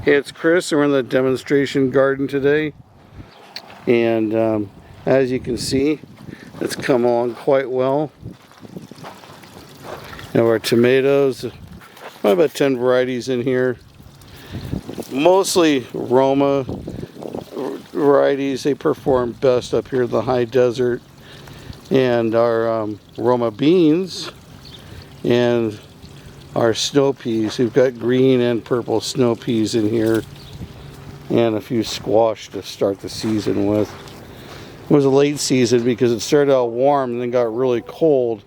Hey, it's Chris, and we're in the demonstration garden today, and as you can see, it's come along quite well. We have our tomatoes, probably about 10 varieties in here, mostly Roma varieties. They perform best up here in the high desert, and our Roma beans and our snow peas. We've got green and purple snow peas in here, and a few squash to start the season with. It was a late season because it started out warm and then got really cold.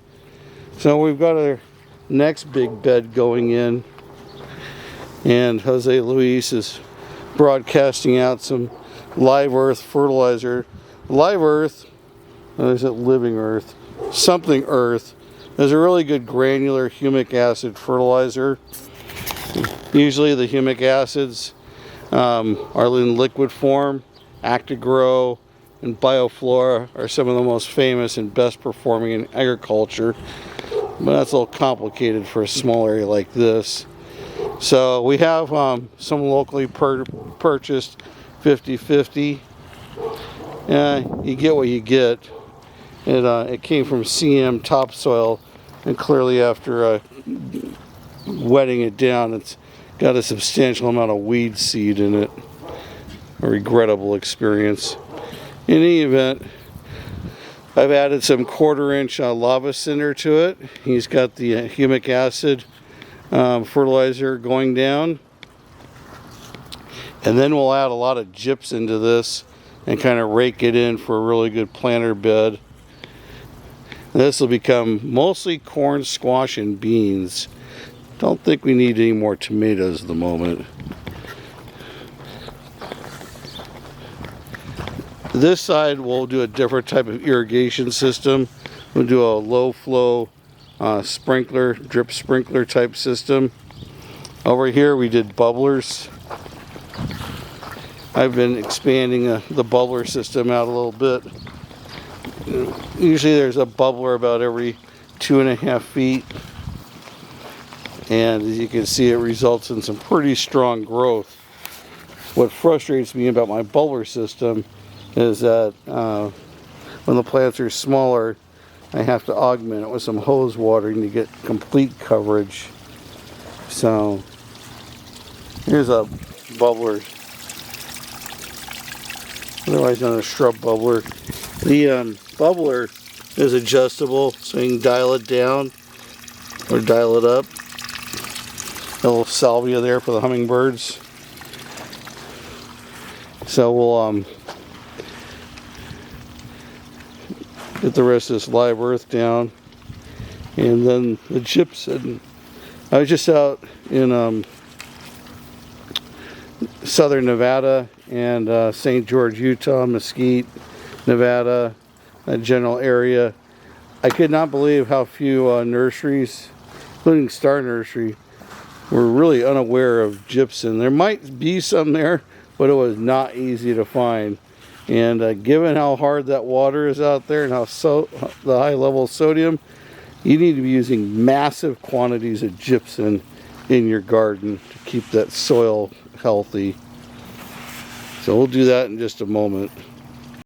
So we've got our next big bed going in, and Jose Luis is broadcasting out some live earth fertilizer. Live earth, is it living earth? Something earth. There's a really good granular humic acid fertilizer. Usually the humic acids are in liquid form. Actigrow and Bioflora are some of the most famous and best performing in agriculture. But that's a little complicated for a small area like this. So we have some locally purchased 50/50. You get what you get. It came from CM Topsoil, and clearly after wetting it down, it's got a substantial amount of weed seed in it. A regrettable experience. In any event, I've added some 1/4-inch lava cinder to it. He's got the humic acid fertilizer going down, and then we'll add a lot of gypsum to this and kind of rake it in for a really good planter bed. This will become mostly corn, squash, and beans. Don't think we need any more tomatoes at the moment. This side we'll do a different type of irrigation system. We'll do a low flow sprinkler, drip sprinkler type system. Over here we did bubblers. I've been expanding the bubbler system out a little bit. Usually there's a bubbler about every 2.5 feet, and as you can see, it results in some pretty strong growth. What frustrates me about my bubbler system is that when the plants are smaller, I have to augment it with some hose watering to get complete coverage. So here's a bubbler, otherwise known as shrub bubbler. The bubbler is adjustable, so you can dial it down or dial it up. A little salvia there for the hummingbirds. So we'll get the rest of this live earth down, and then the gypsum. I was just out in southern Nevada and St. George, Utah, Mesquite, Nevada, that general area. I could not believe how few nurseries, including Star Nursery, were really unaware of gypsum. There might be some there, but it was not easy to find. And given how hard that water is out there and the high level of sodium, you need to be using massive quantities of gypsum in your garden to keep that soil healthy. So we'll do that in just a moment.